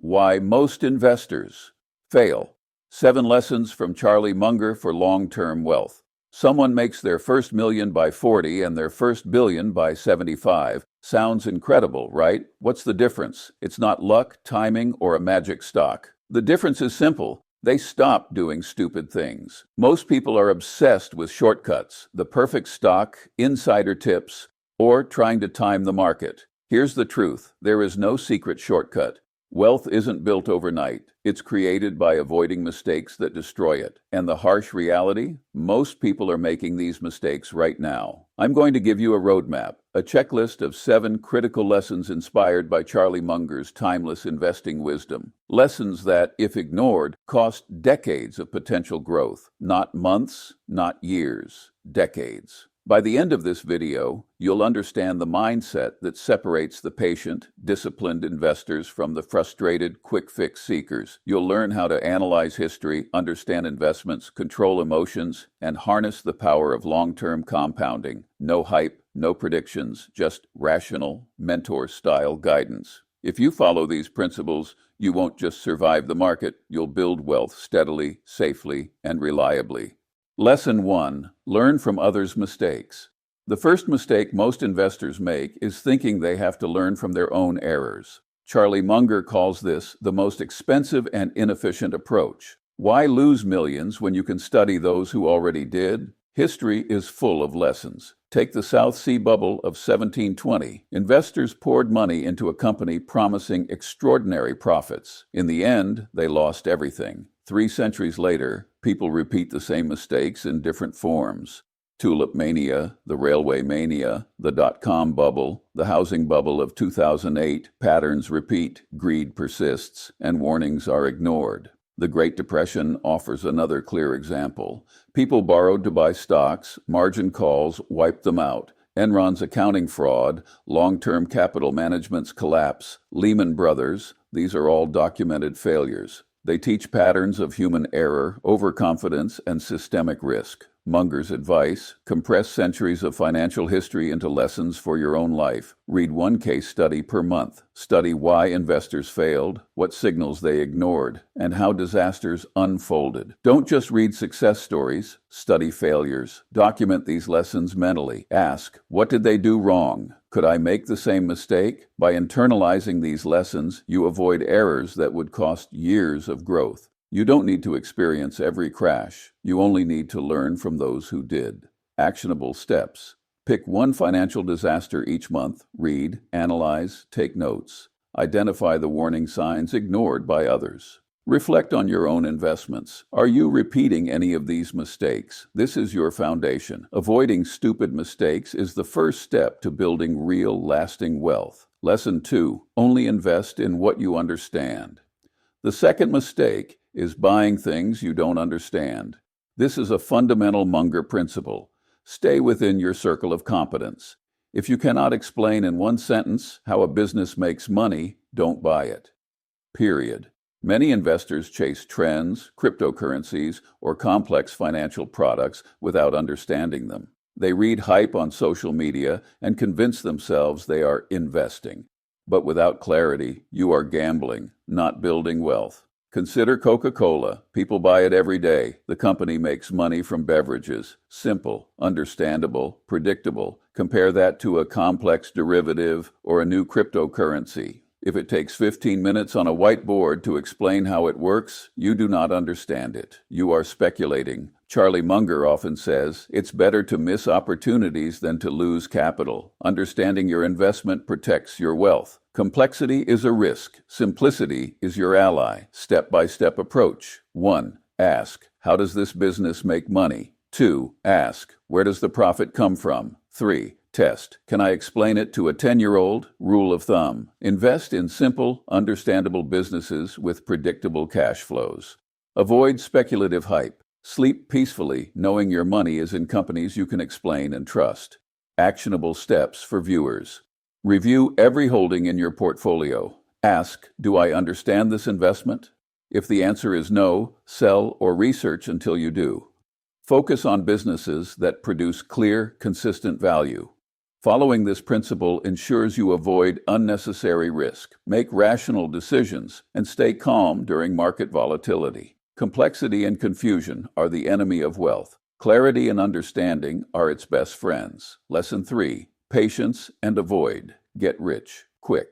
Why most investors fail. 7 lessons from Charlie Munger for long-term wealth. Someone makes their first million by 40 and their first billion by 75. Sounds incredible, right? What's the difference? It's not luck, timing, or a magic stock. The difference is simple. They stop doing stupid things. Most people are obsessed with shortcuts, the perfect stock, insider tips, or trying to time the market. Here's the truth. There is no secret shortcut. Wealth isn't built overnight. It's created by avoiding mistakes that destroy it. And the harsh reality? Most people are making these mistakes right now. I'm going to give you a roadmap, a checklist of 7 critical lessons inspired by Charlie Munger's timeless investing wisdom. Lessons that, if ignored, cost decades of potential growth. Not months, not years, decades. By the end of this video, you'll understand the mindset that separates the patient, disciplined investors from the frustrated, quick-fix seekers. You'll learn how to analyze history, understand investments, control emotions, and harness the power of long-term compounding. No hype, no predictions, just rational, mentor-style guidance. If you follow these principles, you won't just survive the market, you'll build wealth steadily, safely, and reliably. Lesson 1. Learn from others' mistakes. The first mistake most investors make is thinking they have to learn from their own errors. Charlie Munger calls this the most expensive and inefficient approach. Why lose millions when you can study those who already did? History is full of lessons. Take the South Sea bubble of 1720. Investors poured money into a company promising extraordinary profits. In the end, they lost everything. 3 centuries later, people repeat the same mistakes in different forms. Tulip mania, the railway mania, the dot-com bubble, the housing bubble of 2008, patterns repeat, greed persists, and warnings are ignored. The Great Depression offers another clear example. People borrowed to buy stocks, margin calls wiped them out. Enron's accounting fraud, long-term capital management's collapse, Lehman Brothers, these are all documented failures. They teach patterns of human error, overconfidence, and systemic risk. Munger's advice: compress centuries of financial history into lessons for your own life. Read 1 case study per month. Study why investors failed, what signals they ignored, and how disasters unfolded. Don't just read success stories, study failures. Document these lessons mentally. Ask, what did they do wrong? Could I make the same mistake? By internalizing these lessons, you avoid errors that would cost years of growth. You don't need to experience every crash. You only need to learn from those who did. Actionable steps. Pick 1 financial disaster each month. Read, analyze, take notes. Identify the warning signs ignored by others. Reflect on your own investments. Are you repeating any of these mistakes? This is your foundation. Avoiding stupid mistakes is the first step to building real, lasting wealth. Lesson 2. Only invest in what you understand. The second mistake is buying things you don't understand. This is a fundamental Munger principle. Stay within your circle of competence. If you cannot explain in 1 sentence how a business makes money, don't buy it. Period. Many investors chase trends, cryptocurrencies, or complex financial products without understanding them. They read hype on social media and convince themselves they are investing. But without clarity, you are gambling, not building wealth. Consider Coca-Cola. People buy it every day. The company makes money from beverages. Simple, understandable, predictable. Compare that to a complex derivative or a new cryptocurrency. If it takes 15 minutes on a whiteboard to explain how it works, you do not understand it. You are speculating. Charlie Munger often says, it's better to miss opportunities than to lose capital. Understanding your investment protects your wealth. Complexity is a risk. Simplicity is your ally. Step-by-step approach. 1. Ask, how does this business make money? 2. Ask, where does the profit come from? 3. Test, can I explain it to a 10-year-old? Rule of thumb, invest in simple, understandable businesses with predictable cash flows. Avoid speculative hype. Sleep peacefully, knowing your money is in companies you can explain and trust. Actionable steps for viewers. Review every holding in your portfolio. Ask, do I understand this investment? If the answer is no, sell or research until you do. Focus on businesses that produce clear, consistent value. Following this principle ensures you avoid unnecessary risk, make rational decisions, and stay calm during market volatility. Complexity and confusion are the enemy of wealth. Clarity and understanding are its best friends. Lesson 3. Patience and avoid. Get rich quick.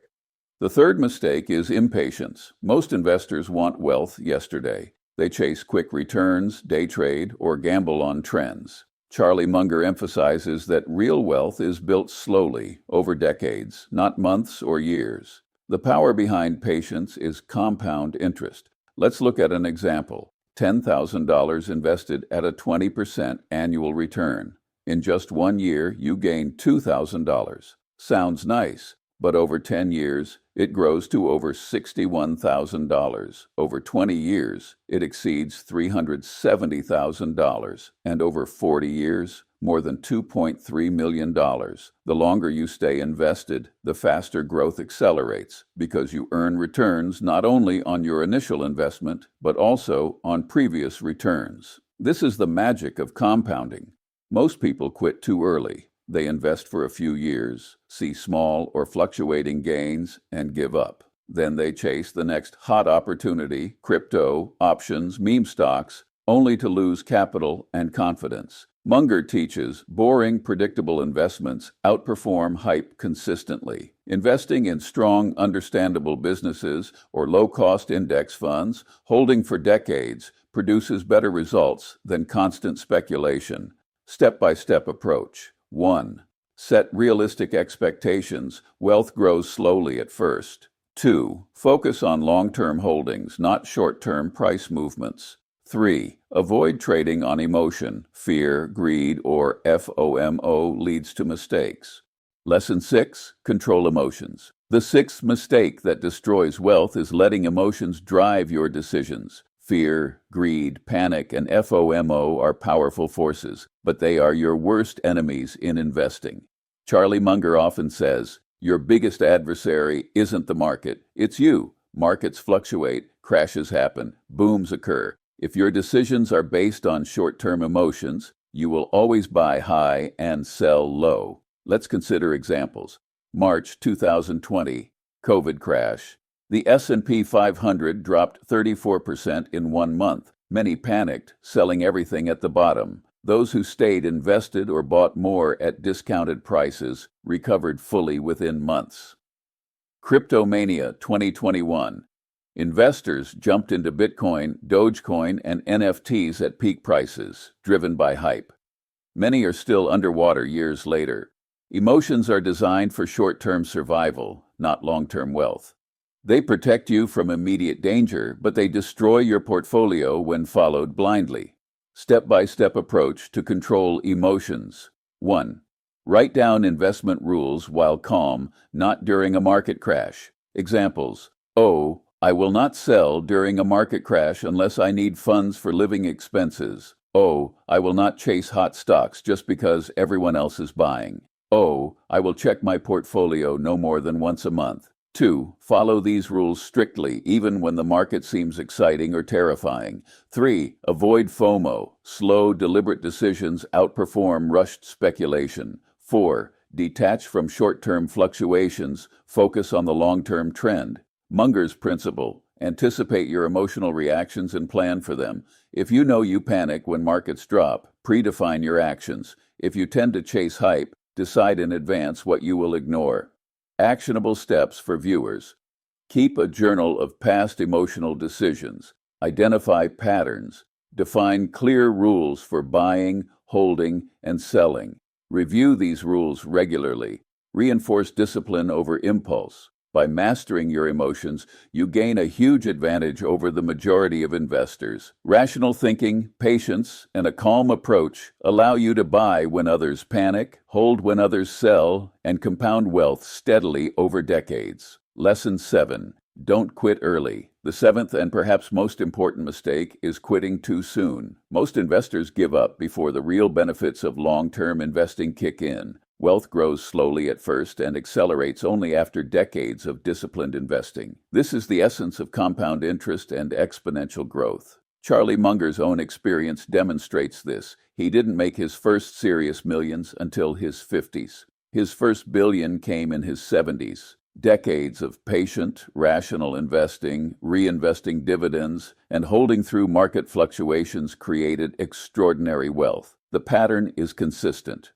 The third mistake is impatience. Most investors want wealth yesterday. They chase quick returns, day trade, or gamble on trends. Charlie Munger emphasizes that real wealth is built slowly, over decades, not months or years. The power behind patience is compound interest. Let's look at an example. $10,000 invested at a 20% annual return. In just 1 year, you gain $2,000. Sounds nice, but over 10 years, it grows to over $61,000. Over 20 years, it exceeds $370,000. And over 40 years, more than $2.3 million. The longer you stay invested, the faster growth accelerates because you earn returns not only on your initial investment, but also on previous returns. This is the magic of compounding. Most people quit too early. They invest for a few years, see small or fluctuating gains, and give up. Then they chase the next hot opportunity, crypto, options, meme stocks, only to lose capital and confidence. Munger teaches boring, predictable investments outperform hype consistently. Investing in strong, understandable businesses or low-cost index funds, holding for decades, produces better results than constant speculation. Step-by-step approach. 1. Set realistic expectations. Wealth grows slowly at first. 2. Focus on long-term holdings, not short-term price movements. 3. Avoid trading on emotion. Fear, greed, or FOMO leads to mistakes. Lesson 6. Control emotions. The sixth mistake that destroys wealth is letting emotions drive your decisions. Fear, greed, panic, and FOMO are powerful forces, but they are your worst enemies in investing. Charlie Munger often says, "Your biggest adversary isn't the market, it's you." Markets fluctuate, crashes happen, booms occur. If your decisions are based on short-term emotions, you will always buy high and sell low. Let's consider examples. March 2020, COVID crash. The S&P 500 dropped 34% in 1 month. Many panicked, selling everything at the bottom. Those who stayed invested or bought more at discounted prices recovered fully within months. Cryptomania 2021. Investors jumped into Bitcoin, Dogecoin, and NFTs at peak prices, driven by hype. Many are still underwater years later. Emotions are designed for short-term survival, not long-term wealth. They protect you from immediate danger, but they destroy your portfolio when followed blindly. Step-by-step approach to control emotions. 1. Write down investment rules while calm, not during a market crash. Examples. O. I will not sell during a market crash unless I need funds for living expenses. O. I will not chase hot stocks just because everyone else is buying. O. I will check my portfolio no more than once a month. 2. Follow these rules strictly, even when the market seems exciting or terrifying. 3. Avoid FOMO. Slow, deliberate decisions outperform rushed speculation. 4. Detach from short-term fluctuations. Focus on the long-term trend. Munger's principle. Anticipate your emotional reactions and plan for them. If you know you panic when markets drop, predefine your actions. If you tend to chase hype, decide in advance what you will ignore. Actionable steps for viewers. Keep a journal of past emotional decisions. Identify patterns. Define clear rules for buying, holding, and selling. Review these rules regularly. Reinforce discipline over impulse. By mastering your emotions, you gain a huge advantage over the majority of investors. Rational thinking, patience, and a calm approach allow you to buy when others panic, hold when others sell, and compound wealth steadily over decades. Lesson 7. Don't quit early. The seventh and perhaps most important mistake is quitting too soon. Most investors give up before the real benefits of long-term investing kick in. Wealth grows slowly at first and accelerates only after decades of disciplined investing. This is the essence of compound interest and exponential growth. Charlie Munger's own experience demonstrates this. He didn't make his first serious millions until his 50s. His first billion came in his 70s. Decades of patient, rational investing, reinvesting dividends, and holding through market fluctuations created extraordinary wealth. The pattern is consistent.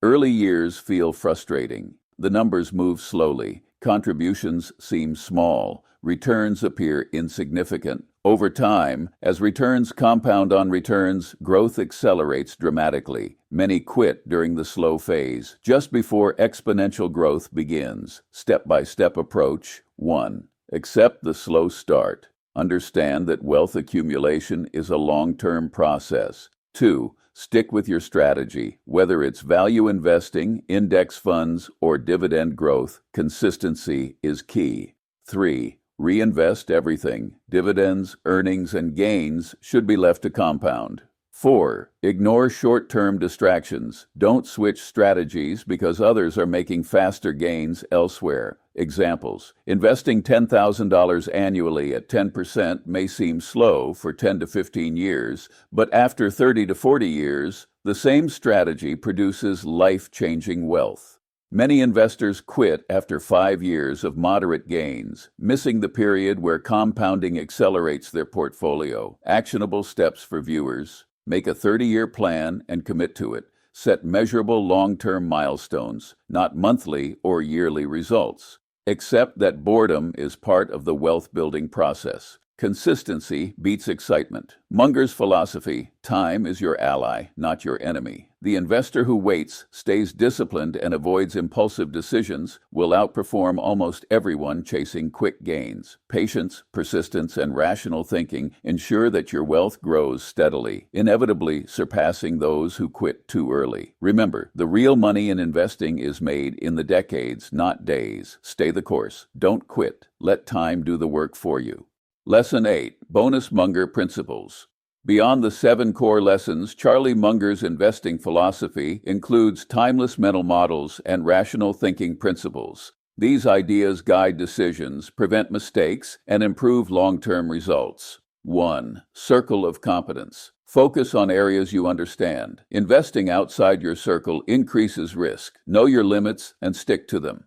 Early years feel frustrating. The numbers move slowly. Contributions seem small. Returns appear insignificant. Over time, as returns compound on returns, growth accelerates dramatically. Many quit during the slow phase, just before exponential growth begins. Step-by-step approach. 1. Accept the slow start. Understand that wealth accumulation is a long-term process. 2. Stick with your strategy. Whether it's value investing, index funds, or dividend growth, consistency is key. 3. Reinvest everything. Dividends, earnings, and gains should be left to compound. 4. Ignore short-term distractions. Don't switch strategies because others are making faster gains elsewhere. Examples: investing $10,000 annually at 10% may seem slow for 10 to 15 years, but after 30 to 40 years, the same strategy produces life-changing wealth. Many investors quit after 5 years of moderate gains, missing the period where compounding accelerates their portfolio. Actionable steps for viewers: make a 30-year plan and commit to it. Set measurable long-term milestones, not monthly or yearly results. Accept that boredom is part of the wealth-building process. Consistency beats excitement. Munger's philosophy: time is your ally, not your enemy. The investor who waits, stays disciplined, and avoids impulsive decisions will outperform almost everyone chasing quick gains. Patience, persistence, and rational thinking ensure that your wealth grows steadily, inevitably surpassing those who quit too early. Remember, the real money in investing is made in the decades, not days. Stay the course. Don't quit. Let time do the work for you. Lesson 8. Bonus Munger Principles. Beyond the 7 core lessons, Charlie Munger's investing philosophy includes timeless mental models and rational thinking principles. These ideas guide decisions, prevent mistakes, and improve long-term results. 1. Circle of competence. Focus on areas you understand. Investing outside your circle increases risk. Know your limits and stick to them.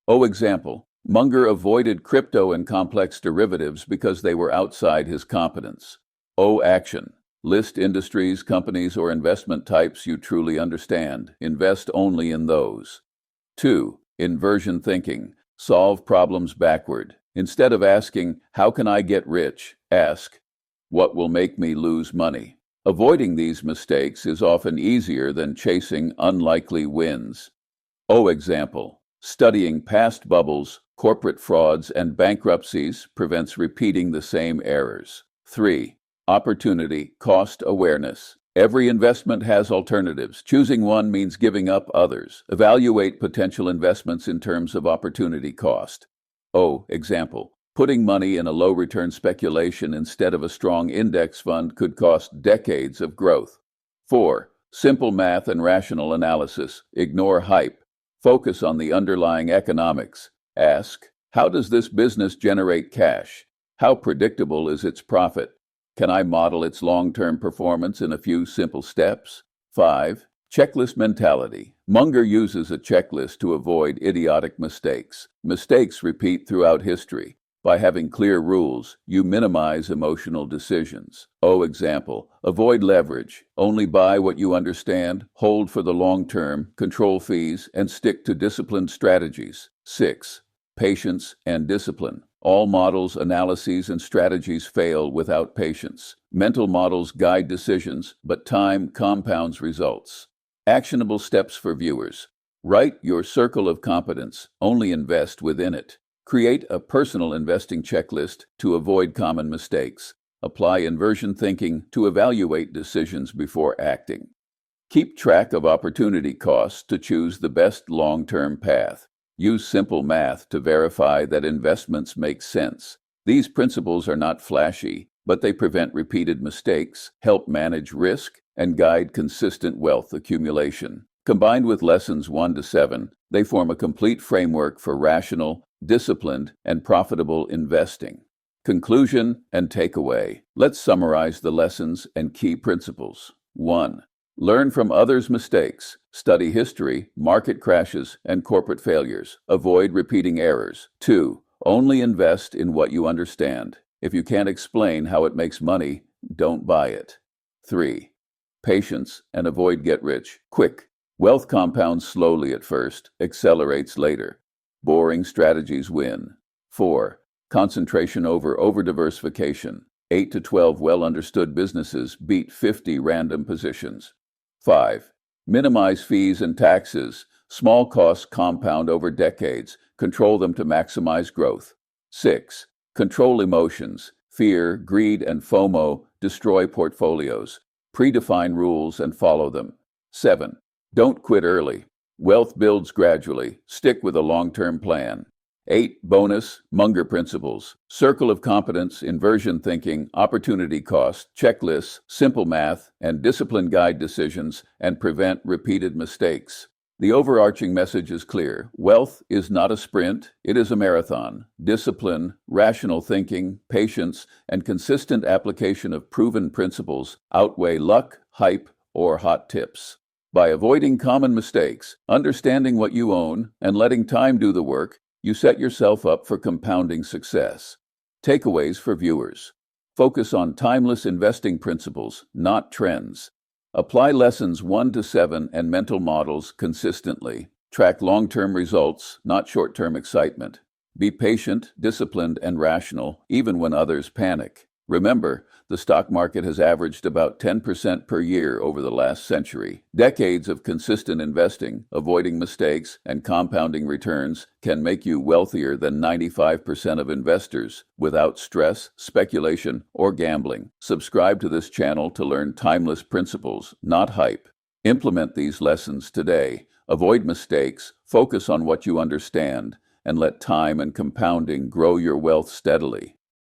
Example: Munger avoided crypto and complex derivatives because they were outside his competence. Action. List industries, companies, or investment types you truly understand. Invest only in those. 2. Inversion thinking. Solve problems backward. Instead of asking, "How can I get rich?" ask, "What will make me lose money?" Avoiding these mistakes is often easier than chasing unlikely wins. Example: studying past bubbles, corporate frauds, and bankruptcies prevents repeating the same errors. 3. Opportunity cost awareness. Every investment has alternatives. Choosing one means giving up others. Evaluate potential investments in terms of opportunity cost. Example: putting money in a low-return speculation instead of a strong index fund could cost decades of growth. 4. Simple math and rational analysis. Ignore hype. Focus on the underlying economics. Ask, how does this business generate cash? How predictable is its profit? Can I model its long-term performance in a few simple steps? 5. Checklist mentality. Munger uses a checklist to avoid idiotic mistakes. Mistakes repeat throughout history. By having clear rules, you minimize emotional decisions. Example: avoid leverage. Only buy what you understand, hold for the long term, control fees, and stick to disciplined strategies. 6. Patience and discipline. All models, analyses, and strategies fail without patience. Mental models guide decisions, but time compounds results. Actionable steps for viewers. Write your circle of competence. Only invest within it. Create a personal investing checklist to avoid common mistakes. Apply inversion thinking to evaluate decisions before acting. Keep track of opportunity costs to choose the best long-term path. Use simple math to verify that investments make sense. These principles are not flashy, but they prevent repeated mistakes, help manage risk, and guide consistent wealth accumulation. Combined with lessons 1 to 7, they form a complete framework for rational, disciplined, and profitable investing. Conclusion and takeaway. Let's summarize the lessons and key principles. 1. Learn from others' mistakes. Study history, market crashes, and corporate failures. Avoid repeating errors. 2. Only invest in what you understand. If you can't explain how it makes money, don't buy it. 3. Patience and avoid get rich quick. Wealth compounds slowly at first, accelerates later. Boring strategies win. 4. Concentration over diversification. 8 to 12 well-understood businesses beat 50 random positions. 5. Minimize fees and taxes. Small costs compound over decades. Control them to maximize growth. 6. Control emotions. Fear, greed, and FOMO destroy portfolios. Predefine rules and follow them. 7. Don't quit early. Wealth builds gradually. Stick with a long-term plan. 8. Bonus, Munger principles. Circle of competence, inversion thinking, opportunity cost, checklists, simple math, and discipline guide decisions and prevent repeated mistakes. The overarching message is clear. Wealth is not a sprint, it is a marathon. Discipline, rational thinking, patience, and consistent application of proven principles outweigh luck, hype, or hot tips. By avoiding common mistakes, understanding what you own, and letting time do the work, you set yourself up for compounding success. Takeaways for viewers. Focus on timeless investing principles, not trends. Apply lessons 1 to 7 and mental models consistently. Track long-term results, not short-term excitement. Be patient, disciplined, and rational, even when others panic. Remember, the stock market has averaged about 10% per year over the last century. Decades of consistent investing, avoiding mistakes, and compounding returns can make you wealthier than 95% of investors without stress, speculation, or gambling. Subscribe to this channel to learn timeless principles, not hype. Implement these lessons today. Avoid mistakes, focus on what you understand, and let time and compounding grow your wealth steadily.